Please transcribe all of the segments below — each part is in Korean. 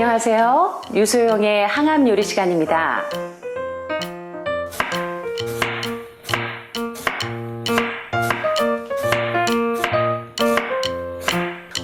안녕하세요. 유소영의 항암 요리 시간입니다.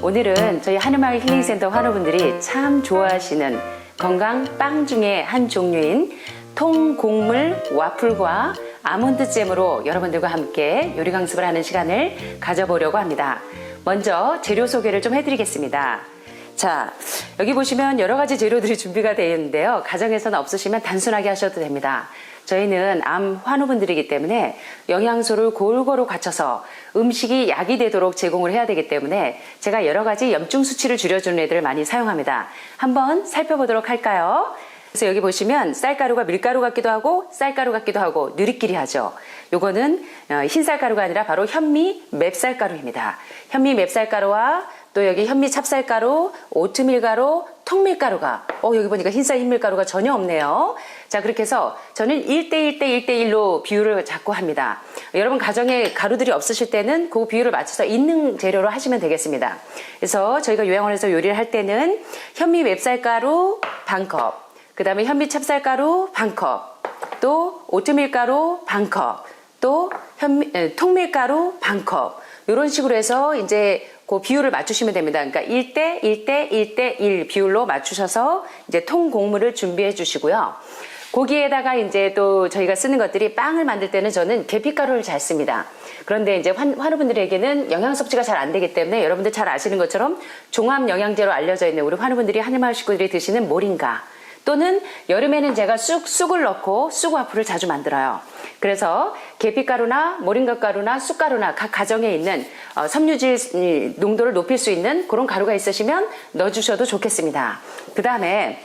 오늘은 저희 하늘마을 힐링센터 환우분들이 참 좋아하시는 건강 빵 중에 한 종류인 통곡물 와플과 아몬드 잼으로 여러분들과 함께 요리 강습을 하는 시간을 가져보려고 합니다. 먼저 재료 소개를 좀 해드리겠습니다. 자, 여기 보시면 여러 가지 재료들이 준비가 되어 있는데요. 가정에서는 없으시면 단순하게 하셔도 됩니다. 저희는 암 환우분들이기 때문에 영양소를 골고루 갖춰서 음식이 약이 되도록 제공을 해야 되기 때문에 제가 여러 가지 염증 수치를 줄여주는 애들을 많이 사용합니다. 한번 살펴보도록 할까요? 그래서 여기 보시면 쌀가루가 밀가루 같기도 하고 쌀가루 같기도 하고 누리끼리 하죠. 요거는 흰쌀가루가 아니라 바로 현미 맵쌀가루입니다. 현미 맵쌀가루와 또 여기 현미 찹쌀가루, 오트밀가루, 통밀가루가 여기 보니까 흰쌀 흰밀가루가 전혀 없네요. 자, 그렇게 해서 저는 1대1대1대1로 비율을 잡고 합니다. 여러분 가정에 가루들이 없으실 때는 그 비율을 맞춰서 있는 재료로 하시면 되겠습니다. 그래서 저희가 요양원에서 요리를 할 때는 현미 맵쌀가루 반컵, 그 다음에 현미 찹쌀가루 반컵, 또 오트밀가루 반컵, 또 통밀가루 반컵, 이런 식으로 해서 이제 그 비율을 맞추시면 됩니다. 그러니까 1대1대1대1 비율로 맞추셔서 이제 통곡물을 준비해 주시고요. 거기에다가 이제 또 저희가 쓰는 것들이 빵을 만들 때는 저는 계피가루를 잘 씁니다. 그런데 이제 환우분들에게는 영양 섭취가 잘 안 되기 때문에 여러분들 잘 아시는 것처럼 종합 영양제로 알려져 있는 우리 환우분들이 하늘마을 식구들이 드시는 모링가, 또는 여름에는 제가 쑥을 넣고 쑥 와플을 자주 만들어요. 그래서 계피가루나 모링가 가루나 쑥가루나 각 가정에 있는 섬유질 농도를 높일 수 있는 그런 가루가 있으시면 넣어주셔도 좋겠습니다. 그 다음에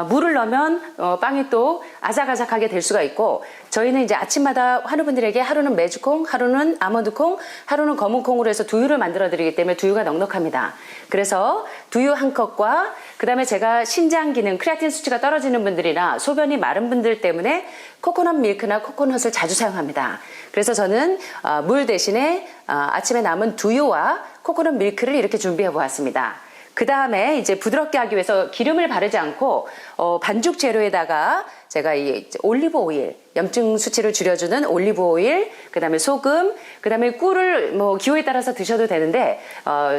물을 넣으면 빵이 또 아삭아삭하게 될 수가 있고, 저희는 이제 아침마다 환우분들에게 하루는 메주콩, 하루는 아몬드콩, 하루는 검은콩으로 해서 두유를 만들어 드리기 때문에 두유가 넉넉합니다. 그래서 두유 한 컵과 그 다음에 제가 신장 기능, 크레아틴 수치가 떨어지는 분들이나 소변이 마른 분들 때문에 코코넛 밀크나 코코넛을 자주 사용합니다. 그래서 저는 물 대신에 아침에 남은 두유와 코코넛 밀크를 이렇게 준비해 보았습니다. 그 다음에 이제 부드럽게 하기 위해서 기름을 바르지 않고 반죽 재료에다가 제가 이 올리브 오일, 염증 수치를 줄여주는 올리브 오일, 그 다음에 소금, 그 다음에 꿀을 기호에 따라서 드셔도 되는데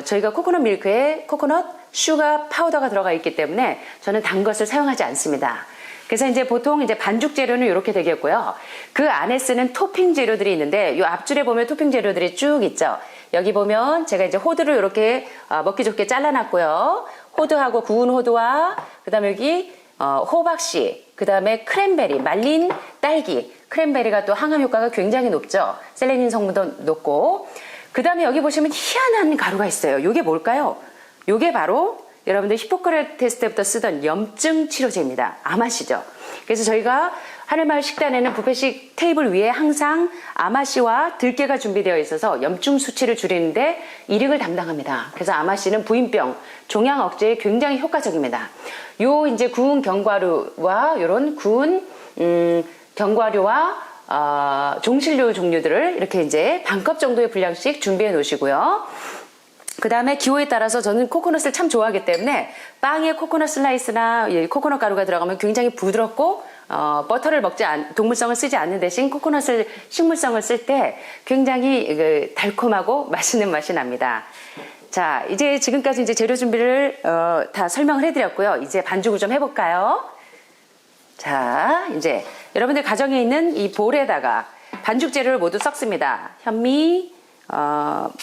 저희가 코코넛 밀크에 코코넛 슈가 파우더가 들어가 있기 때문에 저는 단 것을 사용하지 않습니다. 그래서 이제 보통 이제 반죽 재료는 이렇게 되겠고요. 그 안에 쓰는 토핑 재료들이 있는데 이 앞줄에 보면 토핑 재료들이 쭉 있죠. 여기 보면 제가 이제 호두를 이렇게 먹기 좋게 잘라놨고요. 호두하고 구운 호두와 그 다음에 여기 호박씨, 그 다음에 크랜베리, 말린 딸기, 크랜베리가 또 항암 효과가 굉장히 높죠. 셀레닌 성분도 높고, 그 다음에 여기 보시면 희한한 가루가 있어요. 이게 뭘까요? 이게 바로 여러분들 히포크라테스 때부터 쓰던 염증 치료제입니다. 아마씨죠. 그래서 저희가 하늘마을 식단에는 뷔페식 테이블 위에 항상 아마씨와 들깨가 준비되어 있어서 염증 수치를 줄이는데 일익을 담당합니다. 그래서 아마씨는 부인병, 종양 억제에 굉장히 효과적입니다. 요 이제 구운 견과류와 요런 구운 견과류와 종실류 종류들을 이렇게 이제 반컵 정도의 분량씩 준비해 놓으시고요. 그 다음에 기호에 따라서 저는 코코넛을 참 좋아하기 때문에 빵에 코코넛 슬라이스나 코코넛 가루가 들어가면 굉장히 부드럽고 버터를 동물성을 쓰지 않는 대신 코코넛을 식물성을 쓸 때 굉장히 달콤하고 맛있는 맛이 납니다. 자, 이제 지금까지 이제 재료 준비를 다 설명을 해드렸고요. 이제 반죽을 좀 해볼까요? 자, 이제 여러분들 가정에 있는 이 볼에다가 반죽 재료를 모두 섞습니다. 현미,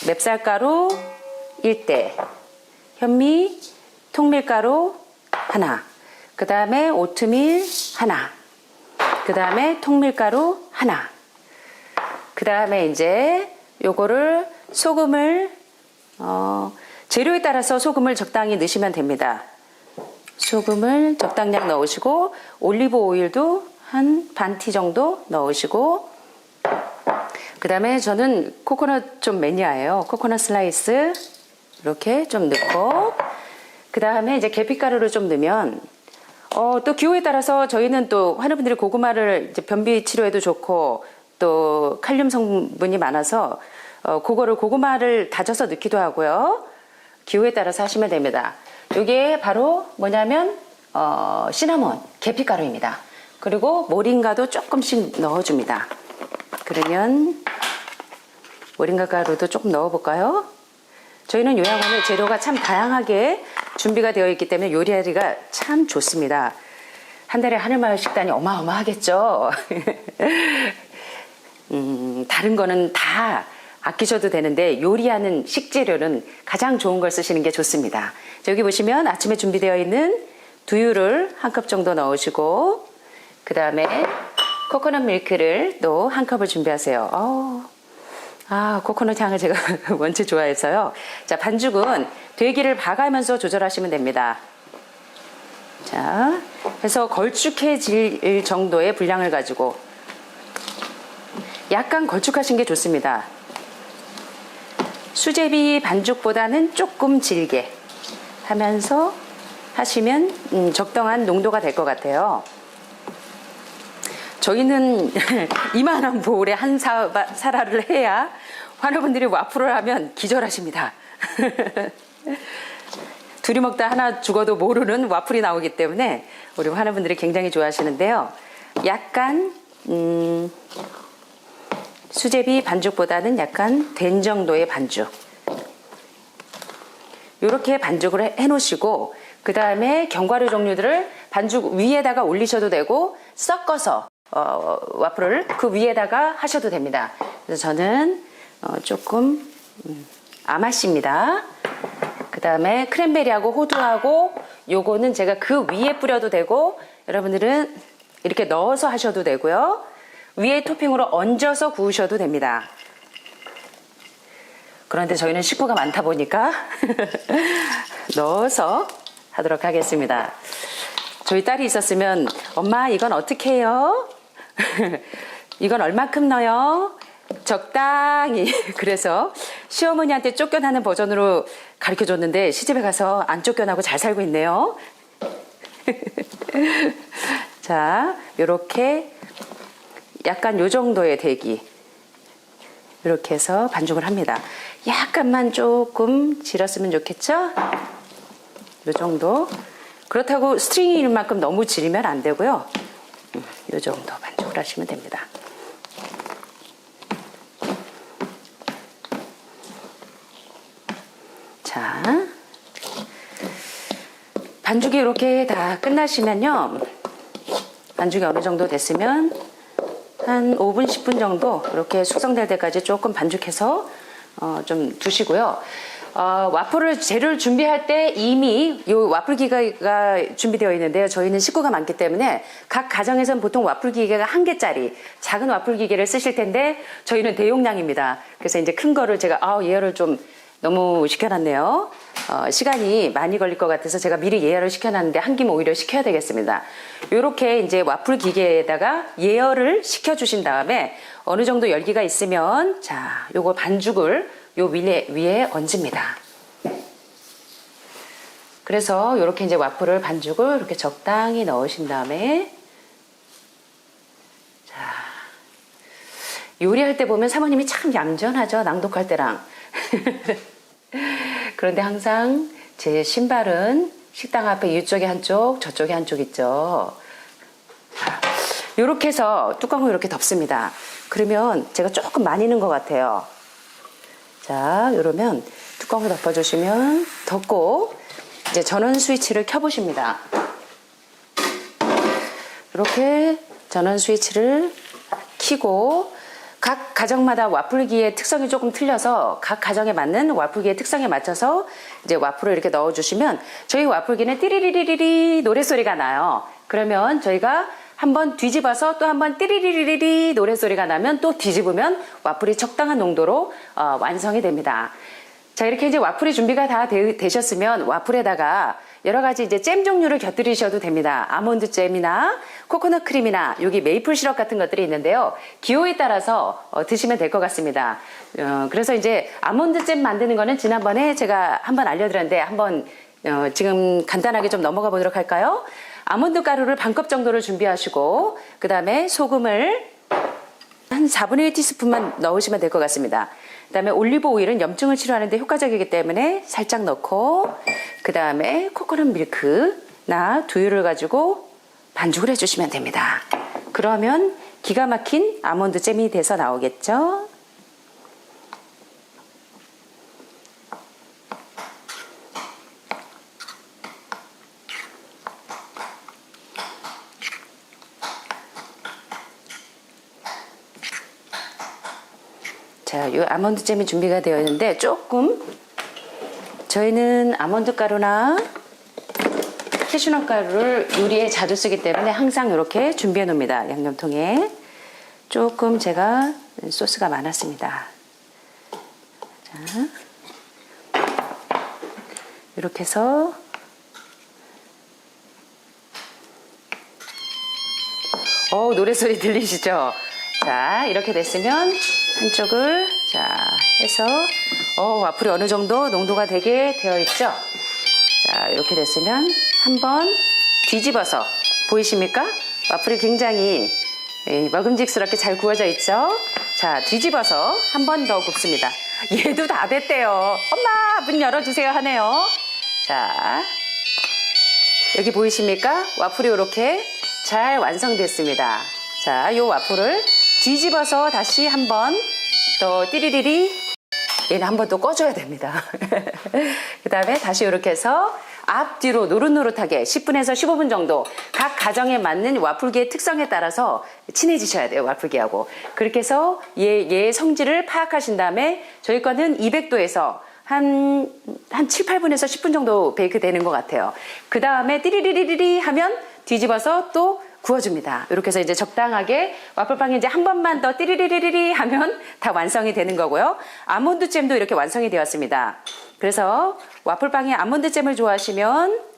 맵쌀가루 1대, 현미, 통밀가루 하나, 그 다음에 오트밀 하나, 그 다음에 통밀가루 하나, 그 다음에 이제 요거를 소금을 재료에 따라서 소금을 적당히 넣으시면 됩니다. 소금을 적당량 넣으시고 올리브 오일도 한 반 티 정도 넣으시고, 그 다음에 저는 코코넛 좀 매니아예요. 코코넛 슬라이스 이렇게 좀 넣고, 그 다음에 이제 계피가루를 좀 넣으면 또 기호에 따라서 저희는 또 환우분들이 고구마를 이제 변비 치료에도 좋고 또 칼륨 성분이 많아서 고구마를 다져서 넣기도 하고요. 기호에 따라서 하시면 됩니다. 이게 바로 뭐냐면 시나몬, 계피가루입니다. 그리고 모링가도 조금씩 넣어줍니다. 그러면 모링가 가루도 조금 넣어볼까요? 저희는 요양원에 재료가 참 다양하게 준비가 되어 있기 때문에 요리하기가 참 좋습니다. 한 달에 하늘마을 식단이 어마어마하겠죠. 다른 거는 다 아끼셔도 되는데 요리하는 식재료는 가장 좋은 걸 쓰시는 게 좋습니다. 여기 보시면 아침에 준비되어 있는 두유를 한 컵 정도 넣으시고 그 다음에 코코넛 밀크를 또 한 컵을 준비하세요. 코코넛 향을 제가 원체 좋아해서요. 자, 반죽은 되기를 봐가면서 조절하시면 됩니다. 자, 해서 걸쭉해질 정도의 분량을 가지고 약간 걸쭉하신 게 좋습니다. 수제비 반죽보다는 조금 질게 하면서 하시면 적당한 농도가 될 것 같아요. 저희는 이만한 보울에 한 사라를 해야 환우분들이 와플을 하면 기절하십니다. 둘이 먹다 하나 죽어도 모르는 와플이 나오기 때문에 우리 환우분들이 굉장히 좋아하시는데요. 약간 수제비 반죽보다는 약간 된 정도의 반죽. 이렇게 반죽을 해 놓으시고 그 다음에 견과류 종류들을 반죽 위에다가 올리셔도 되고 섞어서 와플을 그 위에다가 하셔도 됩니다. 그래서 저는 조금 아마씨입니다. 그 다음에 크랜베리하고 호두하고 요거는 제가 그 위에 뿌려도 되고 여러분들은 이렇게 넣어서 하셔도 되고요. 위에 토핑으로 얹어서 구우셔도 됩니다. 그런데 저희는 식구가 많다 보니까 넣어서 하도록 하겠습니다. 저희 딸이 있었으면 엄마 이건 어떻게 해요? 이건 얼마큼 넣어요? 적당히. 그래서 시어머니한테 쫓겨나는 버전으로 가르쳐줬는데 시집에 가서 안 쫓겨나고 잘 살고 있네요. 자, 요렇게 약간 요 정도의 대기 이렇게 해서 반죽을 합니다. 약간만 조금 질었으면 좋겠죠? 요 정도. 그렇다고 스트링이 있는 만큼 너무 질면 안 되고요. 요 정도 반죽을 하시면 됩니다. 자, 반죽이 이렇게 다 끝나시면요. 반죽이 어느 정도 됐으면 한 5분, 10분 정도 이렇게 숙성될 때까지 조금 반죽해서 좀 두시고요. 와플을 재료를 준비할 때 이미 이 와플 기계가 준비되어 있는데요. 저희는 식구가 많기 때문에 각 가정에서는 보통 와플 기계가 1개짜리 작은 와플 기계를 쓰실 텐데 저희는 대용량입니다. 그래서 이제 큰 거를 제가 예열을 좀 너무 시켜놨네요. 시간이 많이 걸릴 것 같아서 제가 미리 예열을 시켜놨는데 한 김 오히려 시켜야 되겠습니다. 요렇게 이제 와플 기계에다가 예열을 시켜주신 다음에 어느 정도 열기가 있으면 자, 요거 반죽을 요 위에 얹습니다. 그래서 요렇게 이제 와플을 반죽을 이렇게 적당히 넣으신 다음에 자, 요리할 때 보면 사모님이 참 얌전하죠. 낭독할 때랑. 그런데 항상 제 신발은 식당 앞에 이쪽에 한쪽 저쪽에 한쪽 있죠. 이렇게 해서 뚜껑을 이렇게 덮습니다. 그러면 제가 조금 많이 넣은 것 같아요. 자, 이러면 뚜껑을 덮어주시면 덮고 이제 전원 스위치를 켜보십니다. 이렇게 전원 스위치를 켜고 각 가정마다 와플기의 특성이 조금 틀려서 각 가정에 맞는 와플기의 특성에 맞춰서 이제 와플을 이렇게 넣어주시면 저희 와플기는 띠리리리리리 노랫소리가 나요. 그러면 저희가 한번 뒤집어서 또 한번 띠리리리리 노랫소리가 나면 또 뒤집으면 와플이 적당한 농도로 완성이 됩니다. 자, 이렇게 이제 와플이 준비가 다 되셨으면 와플에다가 여러 가지 이제 잼 종류를 곁들이셔도 됩니다. 아몬드 잼이나 코코넛 크림이나 여기 메이플 시럽 같은 것들이 있는데요. 기호에 따라서 드시면 될 것 같습니다. 그래서 이제 아몬드 잼 만드는 거는 지난번에 제가 한번 알려드렸는데 한번 지금 간단하게 좀 넘어가 보도록 할까요? 아몬드 가루를 반컵 정도를 준비하시고 그 다음에 소금을 한 4분의 1 티스푼만 넣으시면 될 것 같습니다. 그다음에 올리브 오일은 염증을 치료하는 데 효과적이기 때문에 살짝 넣고, 그다음에 코코넛 밀크나 두유를 가지고 반죽을 해주시면 됩니다. 그러면 기가 막힌 아몬드 잼이 돼서 나오겠죠. 자, 이 아몬드 잼이 준비가 되어 있는데 조금 저희는 아몬드 가루나 캐슈넛 가루를 요리에 자주 쓰기 때문에 항상 이렇게 준비해 놓습니다. 양념통에. 조금 제가 소스가 많았습니다. 자, 이렇게 해서 노래소리 들리시죠? 자, 이렇게 됐으면 한쪽을 해서 와플이 어느 정도 농도가 되게 되어 있죠? 자, 이렇게 됐으면 한번 뒤집어서 보이십니까? 와플이 굉장히 먹음직스럽게 잘 구워져 있죠? 자, 뒤집어서 한 번 더 굽습니다. 얘도 다 됐대요. 엄마, 문 열어주세요 하네요. 자, 여기 보이십니까? 와플이 이렇게 잘 완성됐습니다. 자, 이 와플을 뒤집어서 다시 한 번 또 띠리리리, 얘는 한 번 또 꺼줘야 됩니다. 그 다음에 다시 이렇게 해서 앞뒤로 노릇노릇하게 10분에서 15분 정도 각 가정에 맞는 와플기의 특성에 따라서 친해지셔야 돼요, 와플기하고. 그렇게 해서 얘의 성질을 파악하신 다음에 저희 거는 200도에서 한 7, 8분에서 10분 정도 베이크 되는 것 같아요. 그 다음에 띠리리리리 하면 뒤집어서 또 구워줍니다. 이렇게 해서 이제 적당하게 와플빵이 이제 한 번만 더 띠리리리리 하면 다 완성이 되는 거고요. 아몬드 잼도 이렇게 완성이 되었습니다. 그래서 와플빵에 아몬드 잼을 좋아하시면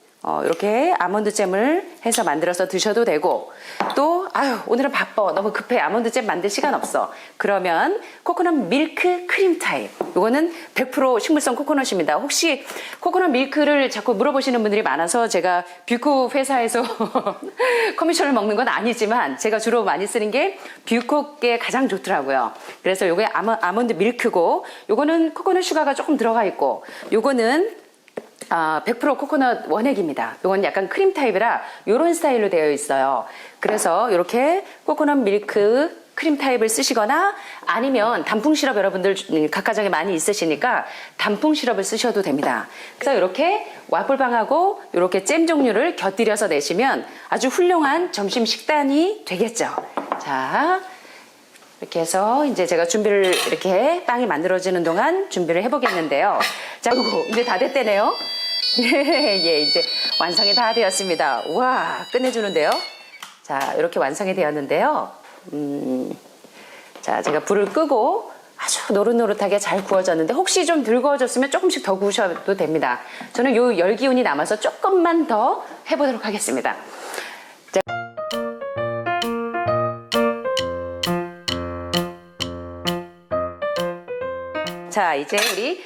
이렇게 아몬드 잼을 해서 만들어서 드셔도 되고, 또 오늘은 바빠, 너무 급해, 아몬드 잼 만들 시간 없어, 그러면 코코넛 밀크 크림 타입, 이거는 100% 식물성 코코넛입니다. 혹시 코코넛 밀크를 자꾸 물어보시는 분들이 많아서 제가 뷰콕 회사에서 커미션을 먹는 건 아니지만 제가 주로 많이 쓰는 게 뷰콕게 가장 좋더라고요. 그래서 요게 아몬드 밀크고, 요거는 코코넛 슈가가 조금 들어가 있고, 요거는 100% 코코넛 원액입니다. 이건 약간 크림 타입이라 이런 스타일로 되어 있어요. 그래서 이렇게 코코넛 밀크 크림 타입을 쓰시거나, 아니면 단풍 시럽, 여러분들 각 가정에 많이 있으시니까 단풍 시럽을 쓰셔도 됩니다. 그래서 이렇게 와플빵하고 이렇게 잼 종류를 곁들여서 내시면 아주 훌륭한 점심 식단이 되겠죠. 자, 이렇게 해서 이제 제가 준비를, 이렇게 빵이 만들어지는 동안 준비를 해보겠는데요. 자, 이제 다 됐대네요. 예, 이제 완성이 다 되었습니다. 와, 끝내주는데요. 자, 이렇게 완성이 되었는데요. 자, 제가 불을 끄고 아주 노릇노릇하게 잘 구워졌는데, 혹시 좀 덜 구워졌으면 조금씩 더 구우셔도 됩니다. 저는 요 열기운이 남아서 조금만 더 해보도록 하겠습니다. 자, 이제 우리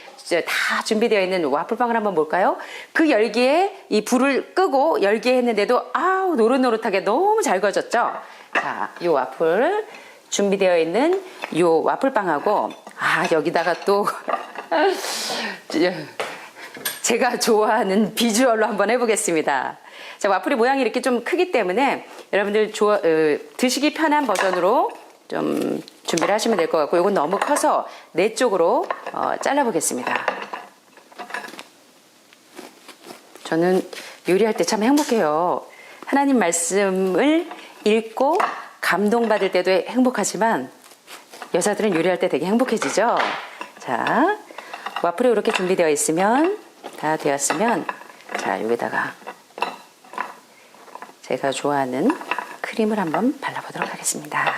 다 준비되어 있는 와플빵을 한번 볼까요? 그 열기에 이 불을 끄고 열기에 했는데도 노릇노릇하게 너무 잘 구워졌죠? 자, 이 와플 준비되어 있는 이 와플빵하고, 여기다가 또 제가 좋아하는 비주얼로 한번 해보겠습니다. 자, 와플이 모양이 이렇게 좀 크기 때문에 여러분들 드시기 편한 버전으로 좀 준비를 하시면 될 것 같고, 이건 너무 커서 4쪽으로 잘라보겠습니다. 저는 요리할 때 참 행복해요. 하나님 말씀을 읽고 감동받을 때도 행복하지만 여자들은 요리할 때 되게 행복해지죠. 자, 와플이 이렇게 준비되어 있으면, 다 되었으면, 자, 여기다가 제가 좋아하는 크림을 한번 발라보도록 하겠습니다.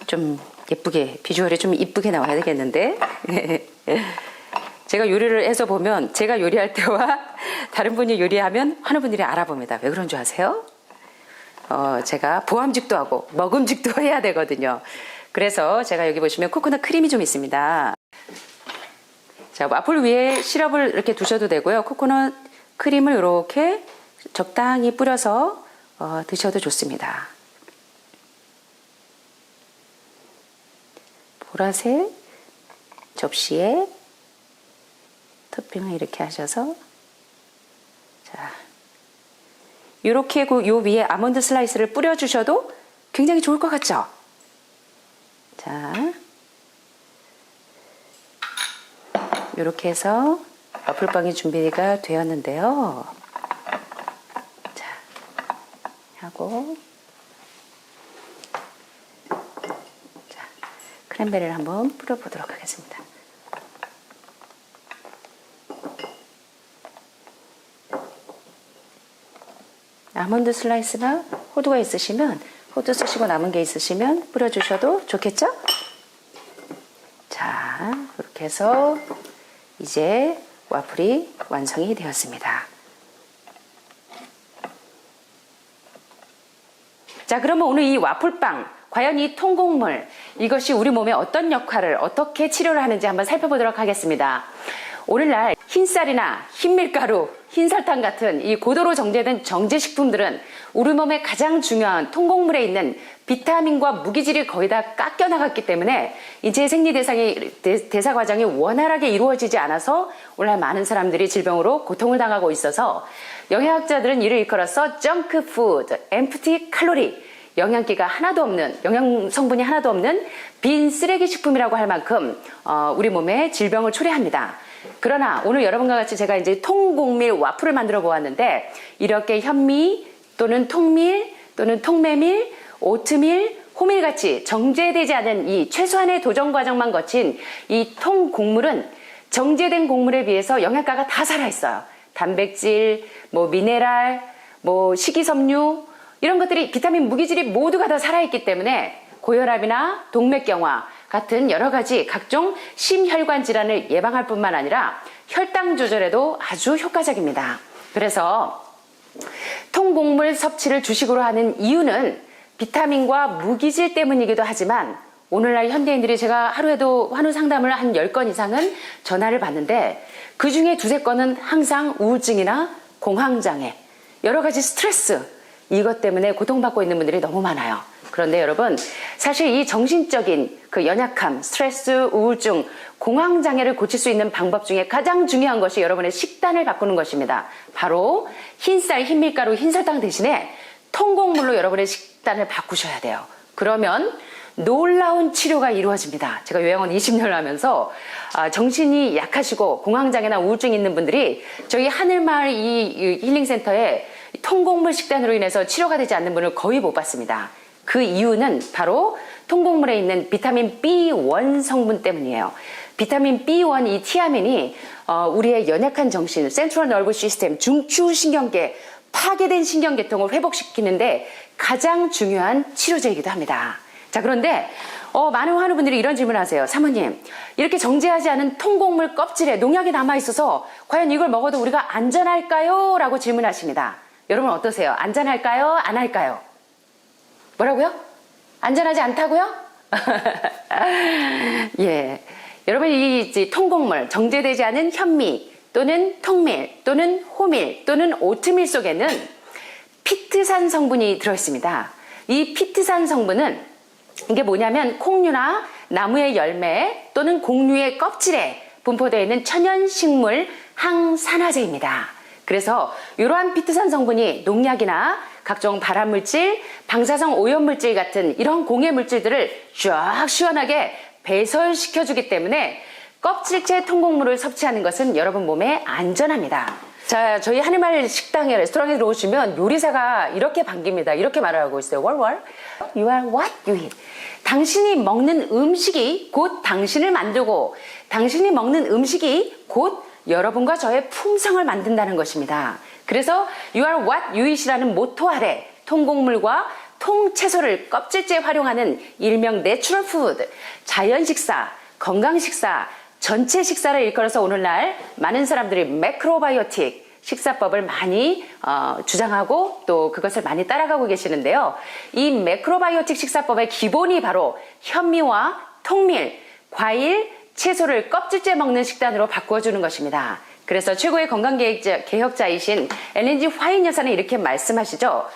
좀 예쁘게, 비주얼이 좀 이쁘게 나와야 되겠는데. 제가 요리를 해서 보면, 제가 요리할 때와 다른 분이 요리하면 하는 분들이 알아봅니다. 왜 그런 줄 아세요? 제가 보암직도 하고 먹음직도 해야 되거든요. 그래서 제가 여기 보시면 코코넛 크림이 좀 있습니다. 자, 와플 위에 시럽을 이렇게 두셔도 되고요. 코코넛 크림을 이렇게 적당히 뿌려서 드셔도 좋습니다. 보라색 접시에 토핑을 이렇게 하셔서 자, 이렇게 요 위에 아몬드 슬라이스를 뿌려주셔도 굉장히 좋을 것 같죠? 자, 이렇게 해서 와플빵이 준비가 되었는데요. 자, 하고 자, 크랜베리를 한번 뿌려보도록 하겠습니다. 아몬드 슬라이스나 호두가 있으시면 호두 쓰시고 남은 게 있으시면 뿌려주셔도 좋겠죠? 자, 이렇게 해서 이제 와플이 완성이 되었습니다. 자, 그러면 오늘 이 와플빵, 과연 이 통곡물, 이것이 우리 몸에 어떤 역할을, 어떻게 치료를 하는지 한번 살펴보도록 하겠습니다. 오늘날 흰쌀이나 흰밀가루, 흰설탕 같은 이 고도로 정제된 정제식품들은 우리 몸에 가장 중요한 통곡물에 있는 비타민과 무기질이 거의 다 깎여 나갔기 때문에 인체 생리 대사 과정이 원활하게 이루어지지 않아서 오늘날 많은 사람들이 질병으로 고통을 당하고 있어서 영양학자들은 이를 일컬어서 정크 푸드, 엠프티 칼로리, 영양기가 하나도 없는, 영양 성분이 하나도 없는 빈 쓰레기 식품이라고 할 만큼 우리 몸에 질병을 초래합니다. 그러나 오늘 여러분과 같이 제가 이제 통곡밀 와플을 만들어 보았는데 이렇게 현미 또는 통밀 또는 통메밀, 오트밀, 호밀 같이 정제되지 않은 이 최소한의 도전 과정만 거친 이 통곡물은 정제된 곡물에 비해서 영양가가 다 살아있어요. 단백질, 미네랄, 식이섬유 이런 것들이 비타민 무기질이 모두가 다 살아있기 때문에 고혈압이나 동맥경화 같은 여러 가지 각종 심혈관 질환을 예방할 뿐만 아니라 혈당 조절에도 아주 효과적입니다. 그래서 통곡물 섭취를 주식으로 하는 이유는 비타민과 무기질 때문이기도 하지만 오늘날 현대인들이 제가 하루에도 환우 상담을 한 10건 이상은 전화를 받는데 그 중에 두세 건은 항상 우울증이나 공황장애, 여러 가지 스트레스 이것 때문에 고통받고 있는 분들이 너무 많아요. 그런데 여러분 사실 이 정신적인 그 연약함, 스트레스, 우울증, 공황장애를 고칠 수 있는 방법 중에 가장 중요한 것이 여러분의 식단을 바꾸는 것입니다. 바로 흰쌀, 흰밀가루, 흰설탕 대신에 통곡물로 여러분의 식단을 바꾸셔야 돼요. 그러면 놀라운 치료가 이루어집니다. 제가 요양원 20년을 하면서 정신이 약하시고 공황장애나 우울증이 있는 분들이 저희 하늘마을 이 힐링센터에 통곡물 식단으로 인해서 치료가 되지 않는 분을 거의 못 봤습니다. 그 이유는 바로 통곡물에 있는 비타민 B1 성분 때문이에요. 비타민 B1 이 티아민이 우리의 연약한 정신, 센트럴 너브 시스템, 중추신경계, 파괴된 신경계통을 회복시키는데 가장 중요한 치료제이기도 합니다. 자, 그런데 많은 환우분들이 이런 질문을 하세요. 사모님, 이렇게 정제하지 않은 통곡물 껍질에 농약이 남아있어서 과연 이걸 먹어도 우리가 안전할까요? 라고 질문하십니다. 여러분 어떠세요? 안전할까요? 안 할까요? 뭐라고요? 안전하지 않다고요? 예, 여러분 이 통곡물, 정제되지 않은 현미 또는 통밀 또는 호밀 또는 오트밀 속에는 피트산 성분이 들어있습니다. 이 피트산 성분은 이게 뭐냐면 콩류나 나무의 열매 또는 곡류의 껍질에 분포되어 있는 천연식물 항산화제입니다. 그래서 이러한 피트산 성분이 농약이나 각종 발암물질, 방사성 오염물질 같은 이런 공해물질들을 쫙 시원하게 배설시켜주기 때문에 껍질째 통곡물을 섭취하는 것은 여러분 몸에 안전합니다. 자, 저희 하늘마을 식당에 레스토랑에 들어오시면 요리사가 이렇게 반깁니다. 이렇게 말을 하고 있어요. 월월, you are what you eat. 당신이 먹는 음식이 곧 당신을 만들고 당신이 먹는 음식이 곧 여러분과 저의 품성을 만든다는 것입니다. 그래서 You are what you eat이라는 모토 아래 통곡물과 통채소를 껍질째 활용하는 일명 내추럴 푸드, 자연 식사, 건강 식사, 전체 식사를 일컬어서 오늘날 많은 사람들이 매크로바이오틱 식사법을 많이 주장하고 또 그것을 많이 따라가고 계시는데요. 이 매크로바이오틱 식사법의 기본이 바로 현미와 통밀, 과일, 채소를 껍질째 먹는 식단으로 바꾸어주는 것입니다. 그래서 최고의 건강개혁자이신 엘렌 G 화이트 여사는 이렇게 말씀하시죠.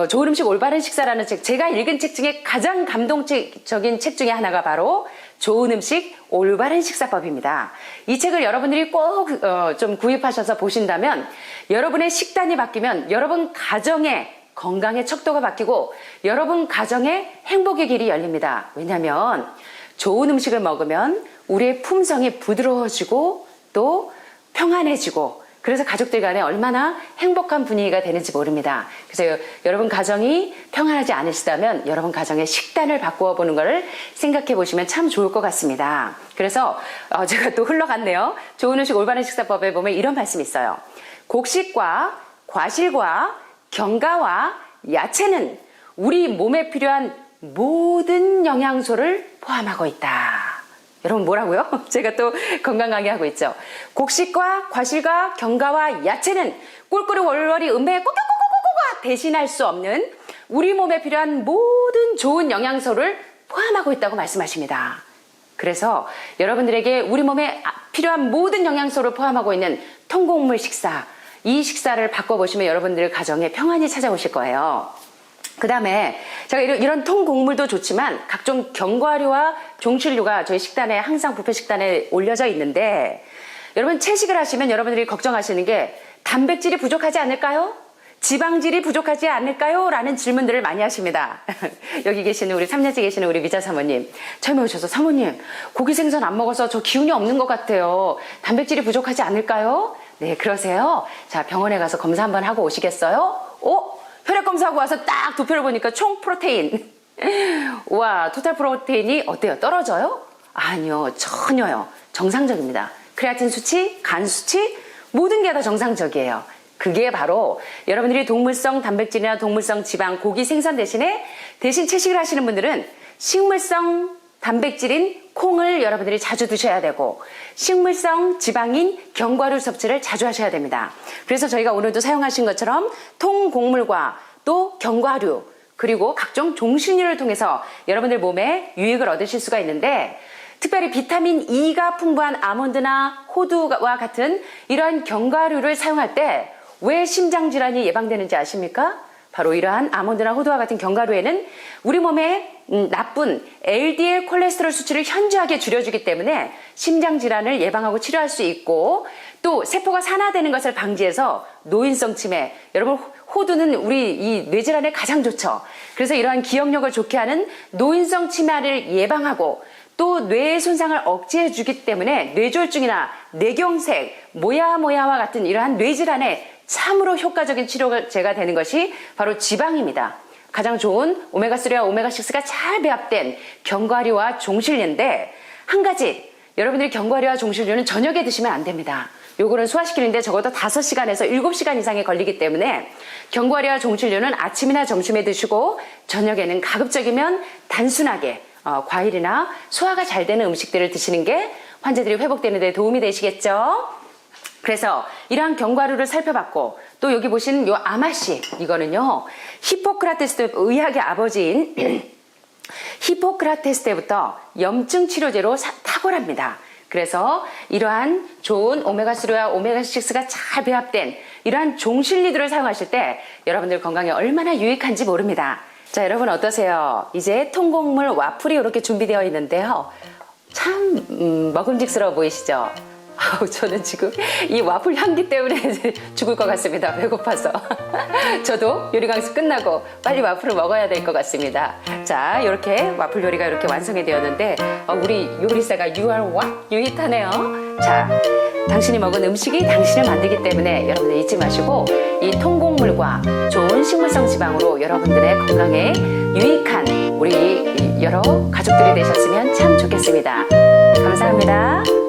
좋은 음식 올바른 식사라는 책, 제가 읽은 책 중에 가장 감동적인 책 중에 하나가 바로 좋은 음식, 올바른 식사법입니다. 이 책을 여러분들이 꼭 좀 구입하셔서 보신다면 여러분의 식단이 바뀌면 여러분 가정의 건강의 척도가 바뀌고 여러분 가정의 행복의 길이 열립니다. 왜냐하면 좋은 음식을 먹으면 우리의 품성이 부드러워지고 또 평안해지고 그래서 가족들 간에 얼마나 행복한 분위기가 되는지 모릅니다. 그래서 여러분 가정이 평안하지 않으시다면 여러분 가정의 식단을 바꾸어 보는 것을 생각해 보시면 참 좋을 것 같습니다. 그래서 제가 또 흘러갔네요. 좋은 음식 올바른 식사법에 보면 이런 말씀이 있어요. 곡식과 과실과 견과와 야채는 우리 몸에 필요한 모든 영양소를 포함하고 있다. 여러분 뭐라고요? 제가 또 건강 강의하고 있죠. 곡식과 과실과 견과와 야채는 꿀꿀이 월월이 음배에 꼬꼬꼬꼬꼬꼬가 대신할 수 없는 우리 몸에 필요한 모든 좋은 영양소를 포함하고 있다고 말씀하십니다. 그래서 여러분들에게 우리 몸에 필요한 모든 영양소를 포함하고 있는 통곡물 식사, 이 식사를 바꿔보시면 여러분들 가정에 평안이 찾아오실 거예요. 그 다음에 제가 이런 통곡물도 좋지만 각종 견과류와 종실류가 저희 식단에 항상 뷔페 식단에 올려져 있는데 여러분 채식을 하시면 여러분들이 걱정하시는 게 단백질이 부족하지 않을까요? 지방질이 부족하지 않을까요? 라는 질문들을 많이 하십니다. 여기 계시는 우리 3년째 계시는 우리 미자 사모님 처음에 오셔서 사모님 고기 생선 안 먹어서 저 기운이 없는 것 같아요. 단백질이 부족하지 않을까요? 네 그러세요. 자 병원에 가서 검사 한번 하고 오시겠어요? 혈액 검사하고 와서 딱 도표를 보니까 총 프로테인 와 토탈 프로테인이 어때요? 떨어져요? 아니요 전혀요. 정상적입니다. 크레아틴 수치, 간 수치 모든 게 다 정상적이에요. 그게 바로 여러분들이 동물성 단백질이나 동물성 지방, 고기 생선 대신 채식을 하시는 분들은 식물성 단백질인 콩을 여러분들이 자주 드셔야 되고 식물성 지방인 견과류 섭취를 자주 하셔야 됩니다. 그래서 저희가 오늘도 사용하신 것처럼 통곡물과 또 견과류 그리고 각종 종신류를 통해서 여러분들 몸에 유익을 얻으실 수가 있는데 특별히 비타민 E가 풍부한 아몬드나 호두와 같은 이러한 견과류를 사용할 때 왜 심장질환이 예방되는지 아십니까? 바로 이러한 아몬드나 호두와 같은 견과류에는 우리 몸에 나쁜 LDL 콜레스테롤 수치를 현저하게 줄여주기 때문에 심장질환을 예방하고 치료할 수 있고 또 세포가 산화되는 것을 방지해서 노인성 치매, 여러분 호두는 우리 이 뇌질환에 가장 좋죠. 그래서 이러한 기억력을 좋게 하는 노인성 치매를 예방하고 또 뇌의 손상을 억제해 주기 때문에 뇌졸중이나 뇌경색, 모야모야와 같은 이러한 뇌질환에 참으로 효과적인 치료제가 되는 것이 바로 지방입니다. 가장 좋은 오메가3와 오메가6가 잘 배합된 견과류와 종실류인데 한 가지 여러분들이 견과류와 종실류는 저녁에 드시면 안 됩니다. 요거는 소화시키는데 적어도 5시간에서 7시간 이상이 걸리기 때문에 견과류와 종실류는 아침이나 점심에 드시고 저녁에는 가급적이면 단순하게 과일이나 소화가 잘 되는 음식들을 드시는 게 환자들이 회복되는 데 도움이 되시겠죠? 그래서 이러한 견과류를 살펴봤고 또 여기 보시는 요 아마씨 이거는요 히포크라테스 의학의 아버지인 히포크라테스 때부터 염증 치료제로 탁월합니다. 그래서 이러한 좋은 오메가3와 오메가6가 잘 배합된 이러한 종실리들을 사용하실 때 여러분들 건강에 얼마나 유익한지 모릅니다. 자 여러분 어떠세요? 이제 통곡물 와플이 이렇게 준비되어 있는데요. 참 먹음직스러워 보이시죠? 저는 지금 이 와플 향기 때문에 죽을 것 같습니다. 배고파서. 저도 요리 강습 끝나고 빨리 와플을 먹어야 될 것 같습니다. 자, 이렇게 와플 요리가 이렇게 완성이 되었는데 우리 요리사가 you are what? 유익하네요. 자, 당신이 먹은 음식이 당신을 만들기 때문에 여러분들 잊지 마시고 이 통곡물과 좋은 식물성 지방으로 여러분들의 건강에 유익한 우리 여러 가족들이 되셨으면 참 좋겠습니다. 감사합니다.